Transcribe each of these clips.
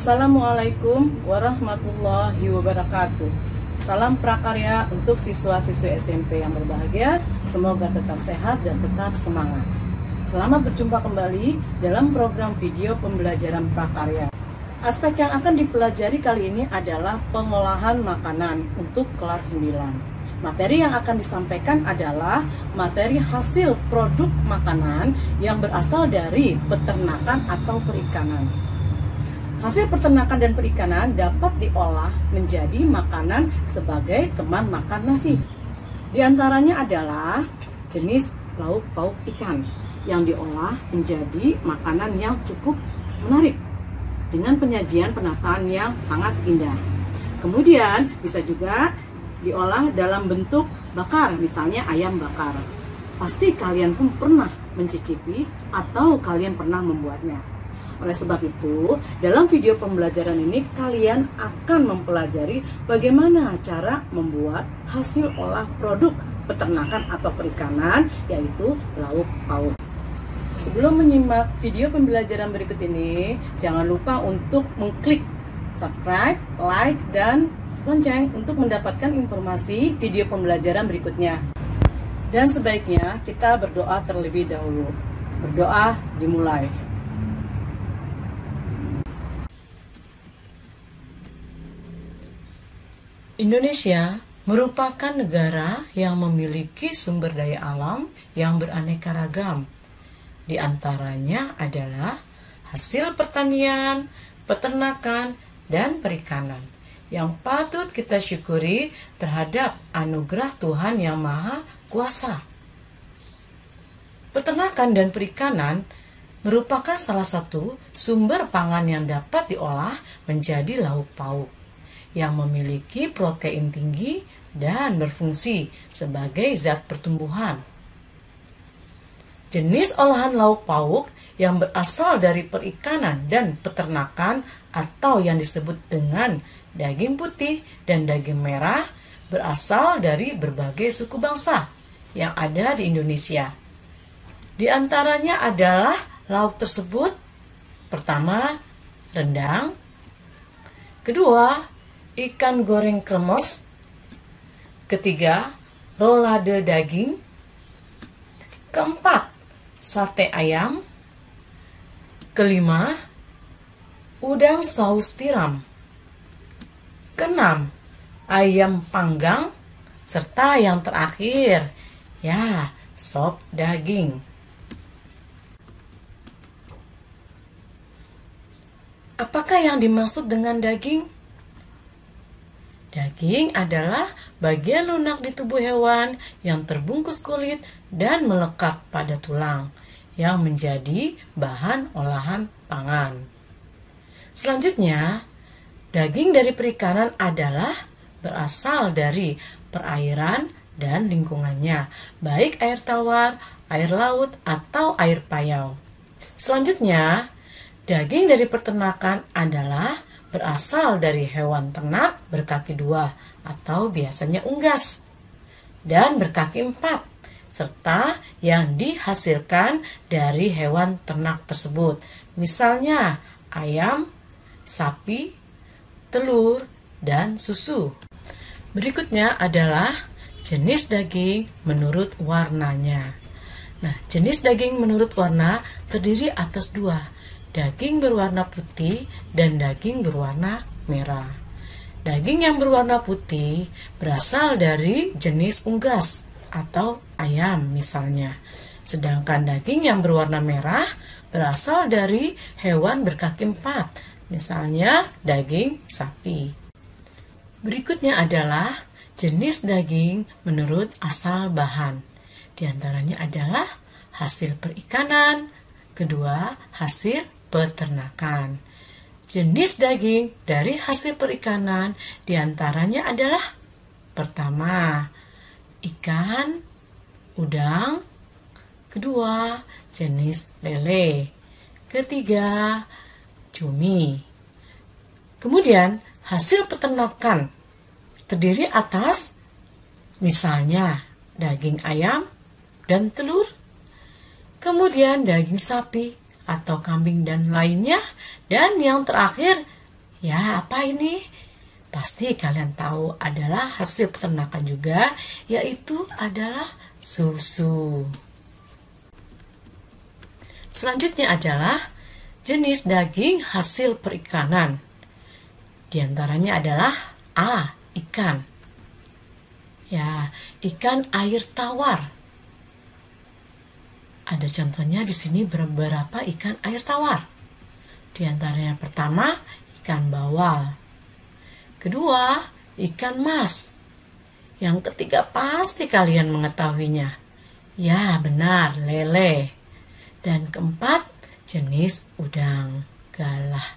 Assalamualaikum warahmatullahi wabarakatuh. Salam prakarya untuk siswa-siswi SMP yang berbahagia. Semoga tetap sehat dan tetap semangat. Selamat berjumpa kembali dalam program video pembelajaran prakarya. Aspek yang akan dipelajari kali ini adalah pengolahan makanan untuk kelas 9. Materi yang akan disampaikan adalah materi hasil produk makanan yang berasal dari peternakan atau perikanan. Hasil peternakan dan perikanan dapat diolah menjadi makanan sebagai teman makan nasi. Di antaranya adalah jenis lauk pauk ikan yang diolah menjadi makanan yang cukup menarik dengan penyajian penataan yang sangat indah. Kemudian bisa juga diolah dalam bentuk bakar, misalnya ayam bakar. Pasti kalian pun pernah mencicipi atau kalian pernah membuatnya. Oleh sebab itu, dalam video pembelajaran ini kalian akan mempelajari bagaimana cara membuat hasil olah produk peternakan atau perikanan, yaitu lauk pauk. Sebelum menyimak video pembelajaran berikut ini, jangan lupa untuk mengklik subscribe, like, dan lonceng untuk mendapatkan informasi video pembelajaran berikutnya. Dan sebaiknya kita berdoa terlebih dahulu. Berdoa dimulai. Indonesia merupakan negara yang memiliki sumber daya alam yang beraneka ragam. Di antaranya adalah hasil pertanian, peternakan, dan perikanan yang patut kita syukuri terhadap anugerah Tuhan Yang Maha Kuasa. Peternakan dan perikanan merupakan salah satu sumber pangan yang dapat diolah menjadi lauk pauk yang memiliki protein tinggi dan berfungsi sebagai zat pertumbuhan. Jenis olahan lauk pauk yang berasal dari perikanan dan peternakan atau yang disebut dengan daging putih dan daging merah berasal dari berbagai suku bangsa yang ada di Indonesia. Di antaranya adalah lauk tersebut: pertama, rendang; kedua, ikan goreng kremos; ketiga, rolade daging; keempat, sate ayam; kelima, udang saus tiram; keenam, ayam panggang; serta yang terakhir, sop daging. Apakah yang dimaksud dengan daging? Daging adalah bagian lunak di tubuh hewan yang terbungkus kulit dan melekat pada tulang, yang menjadi bahan olahan pangan. Selanjutnya, daging dari perikanan adalah berasal dari perairan dan lingkungannya, baik air tawar, air laut, atau air payau. Selanjutnya, daging dari peternakan adalah berasal dari hewan ternak berkaki 2 atau biasanya unggas dan berkaki 4, serta yang dihasilkan dari hewan ternak tersebut, misalnya ayam, sapi, telur, dan susu. Berikutnya adalah jenis daging menurut warnanya. Nah, jenis daging menurut warna terdiri atas 2, daging berwarna putih dan daging berwarna merah. Daging yang berwarna putih berasal dari jenis unggas atau ayam misalnya. Sedangkan daging yang berwarna merah berasal dari hewan berkaki 4, misalnya daging sapi. Berikutnya adalah jenis daging menurut asal bahan. Di antaranya adalah hasil perikanan, kedua hasil peternakan. Jenis daging dari hasil perikanan diantaranya adalah: pertama, ikan, udang; kedua, jenis lele; ketiga, cumi. Kemudian hasil peternakan terdiri atas misalnya daging ayam dan telur, kemudian daging sapi atau kambing dan lainnya, dan yang terakhir Ya, apa ini? Pasti kalian tahu adalah hasil peternakan juga, yaitu adalah susu. Selanjutnya adalah jenis daging hasil perikanan. Di antaranya adalah A. Ikan. Ya, ikan air tawar. Ada contohnya di sini beberapa ikan air tawar. Di antaranya pertama, ikan bawal. Kedua, ikan mas. Yang ketiga pasti kalian mengetahuinya. Ya, benar, lele. Dan keempat, jenis udang galah.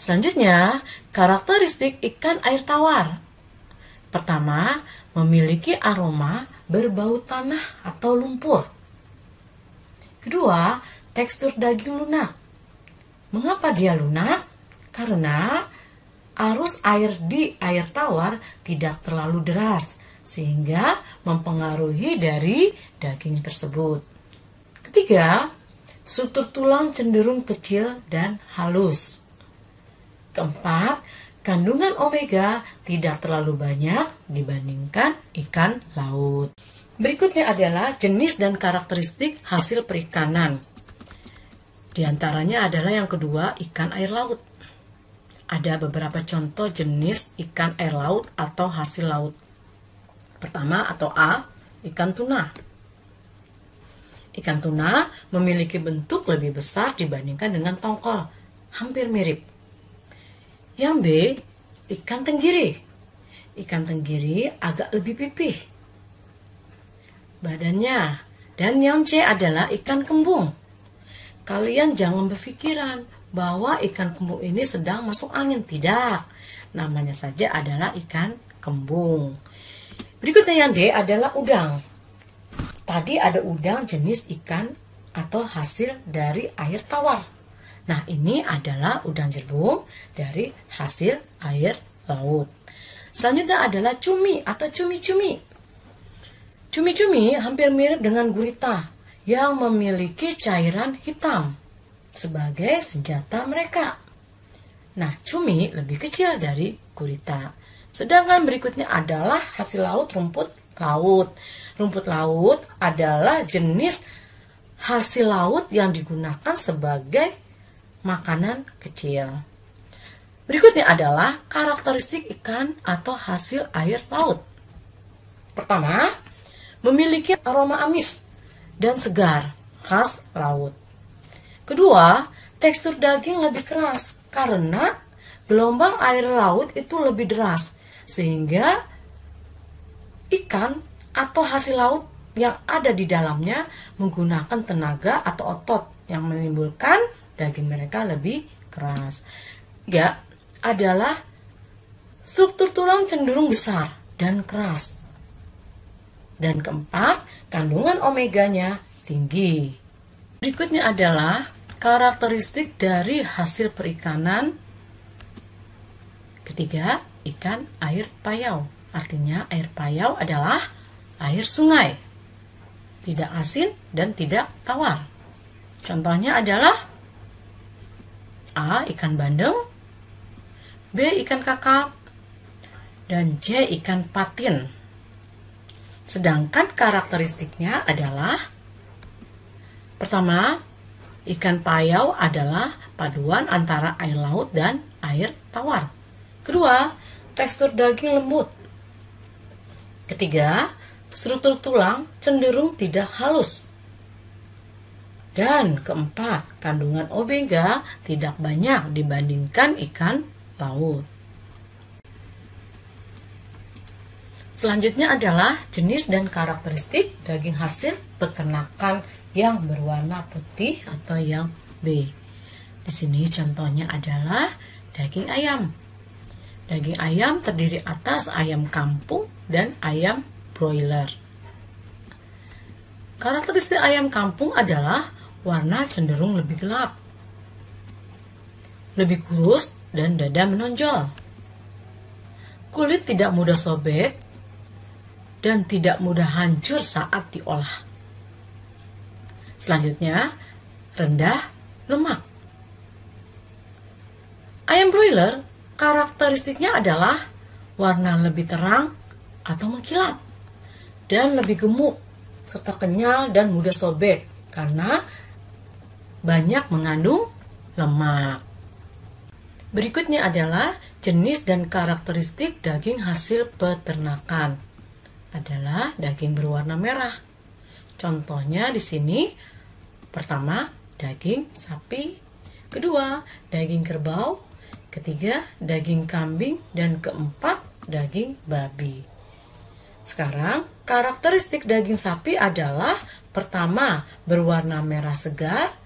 Selanjutnya, karakteristik ikan air tawar. Pertama, memiliki aroma berbau tanah atau lumpur. Kedua, tekstur daging lunak. Mengapa dia lunak? Karena arus air di air tawar tidak terlalu deras, sehingga mempengaruhi dari daging tersebut. Ketiga, struktur tulang cenderung kecil dan halus. Keempat, kandungan omega tidak terlalu banyak dibandingkan ikan laut. Berikutnya adalah jenis dan karakteristik hasil perikanan. Di antaranya adalah yang kedua, ikan air laut. Ada beberapa contoh jenis ikan air laut atau hasil laut. Pertama atau A, ikan tuna. Ikan tuna memiliki bentuk lebih besar dibandingkan dengan tongkol, hampir mirip. Yang B, ikan tenggiri. Ikan tenggiri agak lebih pipih badannya. Dan yang C adalah ikan kembung. Kalian jangan berpikiran bahwa ikan kembung ini sedang masuk angin. Tidak, namanya saja adalah ikan kembung. Berikutnya yang D adalah udang. Tadi ada udang jenis ikan atau hasil dari air tawar. Nah, ini adalah udang jerbung dari hasil air laut. Selanjutnya adalah cumi atau cumi-cumi. Cumi-cumi hampir mirip dengan gurita yang memiliki cairan hitam sebagai senjata mereka. Nah, cumi lebih kecil dari gurita. Sedangkan berikutnya adalah hasil laut rumput laut. Rumput laut adalah jenis hasil laut yang digunakan sebagai makanan kecil. Berikutnya adalah karakteristik ikan atau hasil air laut. Pertama, memiliki aroma amis dan segar khas laut. Kedua, tekstur daging lebih keras karena gelombang air laut itu lebih deras, sehingga ikan atau hasil laut yang ada di dalamnya menggunakan tenaga atau otot yang menimbulkan daging mereka lebih keras. Tiga adalah struktur tulang cenderung besar dan keras. Dan keempat, kandungan omeganya tinggi. Berikutnya adalah karakteristik dari hasil perikanan. Ketiga, ikan air payau. Artinya air payau adalah air sungai. Tidak asin dan tidak tawar. Contohnya adalah A. Ikan bandeng, B. Ikan kakap, dan C. Ikan patin. Sedangkan karakteristiknya adalah pertama, ikan payau adalah paduan antara air laut dan air tawar. Kedua, tekstur daging lembut. Ketiga, struktur tulang cenderung tidak halus. Dan keempat, kandungan omega tidak banyak dibandingkan ikan laut. Selanjutnya adalah jenis dan karakteristik daging hasil peternakan yang berwarna putih atau yang B. Di sini contohnya adalah daging ayam. Daging ayam terdiri atas ayam kampung dan ayam broiler. Karakteristik ayam kampung adalah warna cenderung lebih gelap, lebih kurus dan dada menonjol. Kulit tidak mudah sobek dan tidak mudah hancur saat diolah. Selanjutnya, rendah lemak. Ayam broiler Karakteristiknya adalah warna lebih terang atau mengkilap dan lebih gemuk serta kenyal dan mudah sobek karena banyak mengandung lemak. Berikutnya adalah jenis dan karakteristik daging hasil peternakan. Adalah daging berwarna merah. Contohnya di sini, pertama, daging sapi, kedua, daging kerbau, ketiga, daging kambing, dan keempat, daging babi. Sekarang, karakteristik daging sapi adalah pertama, berwarna merah segar,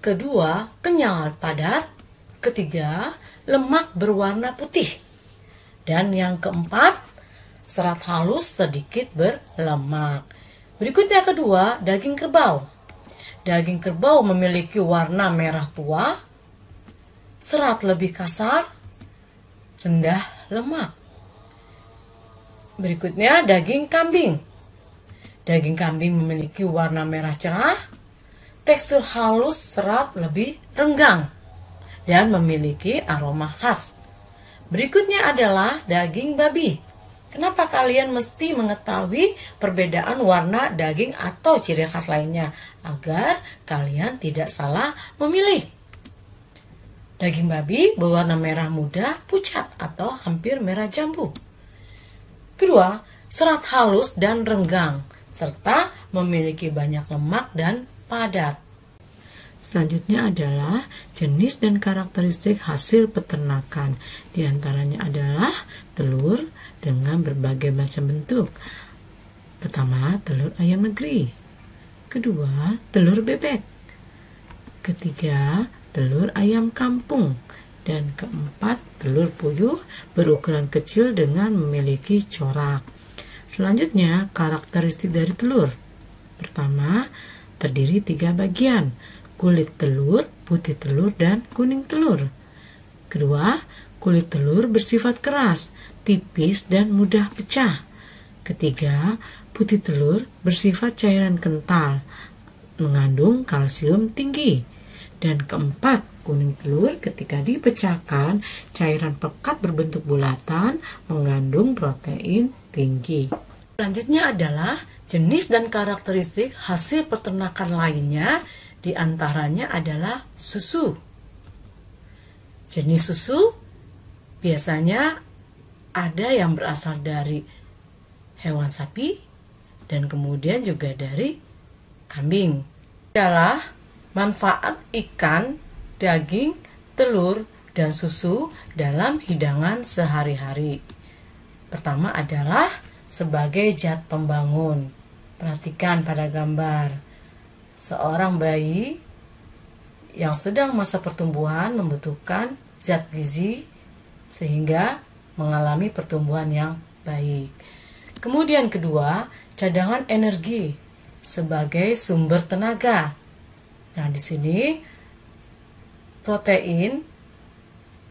kedua, kenyal padat, ketiga, lemak berwarna putih, dan yang keempat, serat halus sedikit berlemak. Berikutnya kedua, daging kerbau. Daging kerbau memiliki warna merah tua, serat lebih kasar, rendah lemak. Berikutnya daging kambing. Daging kambing memiliki warna merah cerah, tekstur halus, serat lebih renggang, dan memiliki aroma khas. Berikutnya adalah daging babi. Kenapa kalian mesti mengetahui perbedaan warna daging atau ciri khas lainnya agar kalian tidak salah memilih? Daging babi berwarna merah muda pucat atau hampir merah jambu. Kedua, serat halus dan renggang serta memiliki banyak lemak dan padat. Selanjutnya adalah jenis dan karakteristik hasil peternakan. Di antaranya adalah telur dengan berbagai macam bentuk. Pertama, telur ayam negeri. Kedua, telur bebek. Ketiga, telur ayam kampung. Dan keempat, telur puyuh berukuran kecil dengan memiliki corak. Selanjutnya, karakteristik dari telur. Pertama, terdiri 3 bagian. Kulit telur, putih telur, dan kuning telur. Kedua, kulit telur bersifat keras, tipis, dan mudah pecah. Ketiga, putih telur bersifat cairan kental, mengandung kalsium tinggi. Dan keempat, kuning telur ketika dipecahkan, cairan pekat berbentuk bulatan, mengandung protein tinggi. Selanjutnya adalah jenis dan karakteristik hasil peternakan lainnya. Di antaranya adalah susu. Jenis susu biasanya ada yang berasal dari hewan sapi dan kemudian juga dari kambing. Adalah manfaat ikan, daging, telur, dan susu dalam hidangan sehari-hari. Pertama adalah sebagai zat pembangun. Perhatikan pada gambar. Seorang bayi yang sedang masa pertumbuhan membutuhkan zat gizi sehingga mengalami pertumbuhan yang baik. Kemudian kedua, cadangan energi sebagai sumber tenaga. Nah, di sini protein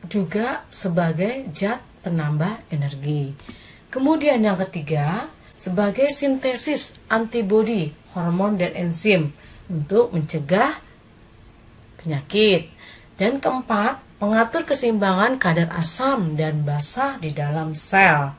juga sebagai zat penambah energi. Kemudian yang ketiga, sebagai sintesis antibodi, hormon dan enzim untuk mencegah penyakit. Dan keempat, pengatur keseimbangan kadar asam dan basa di dalam sel.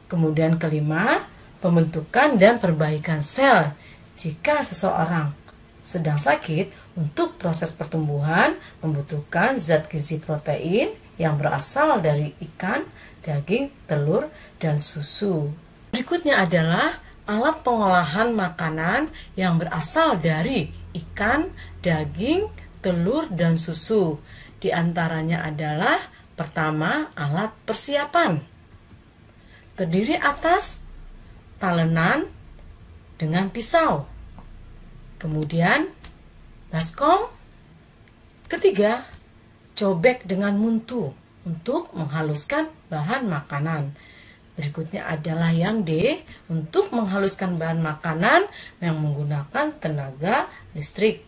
Kemudian kelima, pembentukan dan perbaikan sel. Jika seseorang sedang sakit, untuk proses pertumbuhan membutuhkan zat gizi protein yang berasal dari ikan, daging, telur, dan susu. Berikutnya adalah alat pengolahan makanan yang berasal dari ikan, daging, telur, dan susu. Di antaranya adalah pertama, alat persiapan. Terdiri atas talenan dengan pisau. Kemudian baskom. Ketiga, cobek dengan muntu untuk menghaluskan bahan makanan. Berikutnya adalah yang D, untuk menghaluskan bahan makanan yang menggunakan tenaga listrik.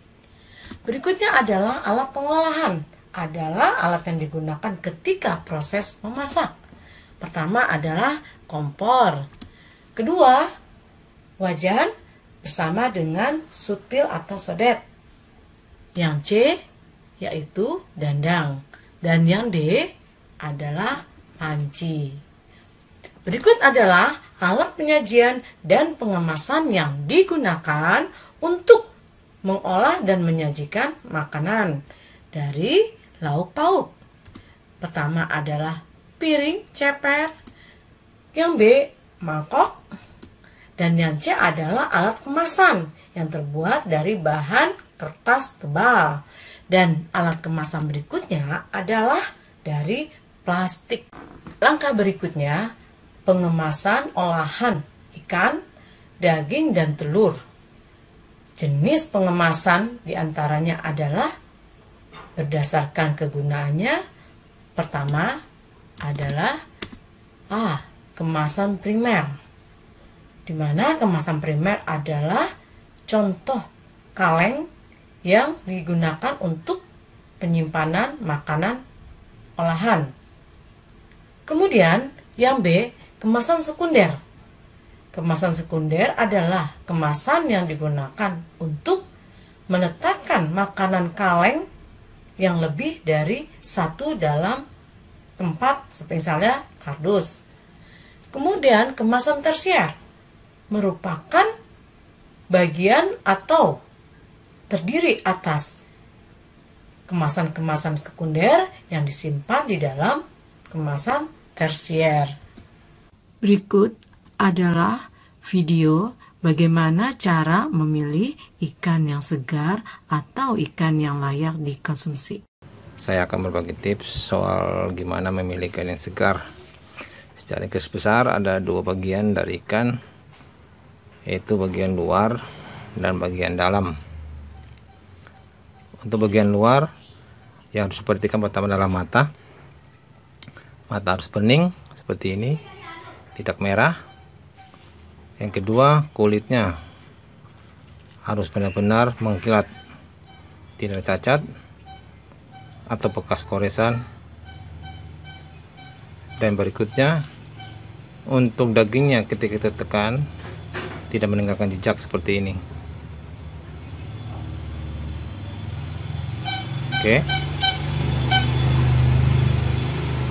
Berikutnya adalah alat pengolahan, adalah alat yang digunakan ketika proses memasak. Pertama adalah kompor. Kedua, wajan bersama dengan sutil atau sodet. Yang C, yaitu dandang. Dan yang D, adalah panci. Berikut adalah alat penyajian dan pengemasan yang digunakan untuk mengolah dan menyajikan makanan dari lauk pauk. Pertama adalah piring ceper, yang B mangkok, dan yang C adalah alat kemasan yang terbuat dari bahan kertas tebal. Dan alat kemasan berikutnya adalah dari plastik. Langkah berikutnya, pengemasan olahan ikan, daging, dan telur. Jenis pengemasan diantaranya adalah berdasarkan kegunaannya. Pertama adalah A. Kemasan primer, di mana kemasan primer adalah contoh kaleng yang digunakan untuk penyimpanan makanan olahan. Kemudian yang B, kemasan sekunder. Kemasan sekunder adalah kemasan yang digunakan untuk meletakkan makanan kaleng yang lebih dari satu dalam tempat, seperti misalnya kardus. Kemudian kemasan tersier merupakan bagian atau terdiri atas kemasan-kemasan sekunder yang disimpan di dalam kemasan tersier. Berikut adalah video bagaimana cara memilih ikan yang segar atau ikan yang layak dikonsumsi. Saya akan berbagi tips soal gimana memilih ikan yang segar. Secara garis besar ada dua bagian dari ikan, yaitu bagian luar dan bagian dalam. Untuk bagian luar yang harus diperhatikan pertama adalah mata. Mata harus bening seperti ini, tidak merah. Yang kedua, kulitnya harus benar-benar mengkilat, tidak cacat atau bekas koresan. Dan berikutnya, untuk dagingnya ketika kita tekan tidak meninggalkan jejak seperti ini. Oke.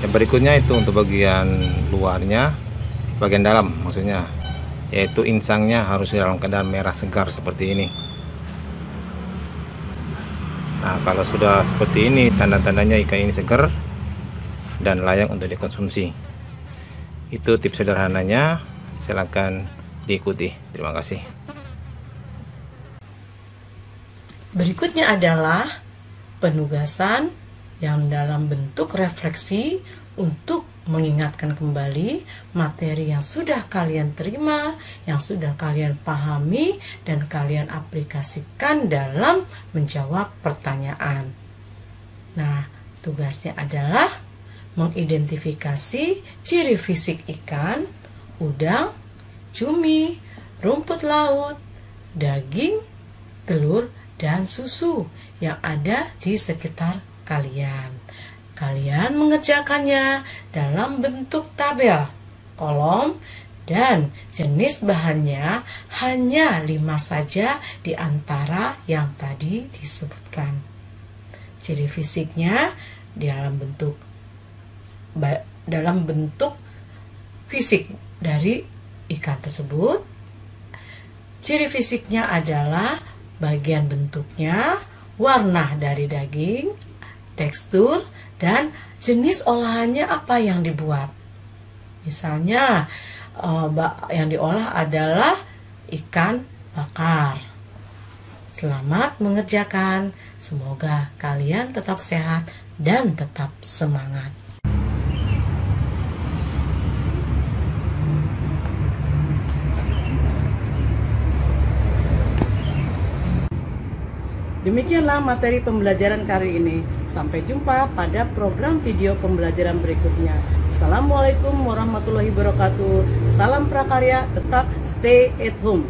Yang berikutnya itu untuk bagian luarnya, bagian dalam maksudnya, yaitu insangnya harus dalam keadaan merah segar seperti ini. Nah, kalau sudah seperti ini, tanda-tandanya ikan ini segar dan layak untuk dikonsumsi. Itu tips sederhananya, silakan diikuti. Terima kasih. Berikutnya adalah penugasan yang dalam bentuk refleksi untuk mengingatkan kembali materi yang sudah kalian terima, yang sudah kalian pahami, dan kalian aplikasikan dalam menjawab pertanyaan. Nah, tugasnya adalah mengidentifikasi ciri fisik ikan, udang, cumi, rumput laut, daging, telur, dan susu yang ada di sekitar kalian. Kalian mengerjakannya dalam bentuk tabel, kolom, dan jenis bahannya hanya 5 saja di antara yang tadi disebutkan. Ciri fisiknya dalam bentuk fisik dari ikan tersebut. Ciri fisiknya adalah bagian bentuknya, warna dari daging, tekstur, dan jenis olahannya apa yang dibuat. Misalnya yang diolah adalah ikan bakar. Selamat mengerjakan. Semoga kalian tetap sehat dan tetap semangat. Demikianlah materi pembelajaran kali ini. Sampai jumpa pada program video pembelajaran berikutnya. Assalamualaikum warahmatullahi wabarakatuh. Salam prakarya, tetap stay at home.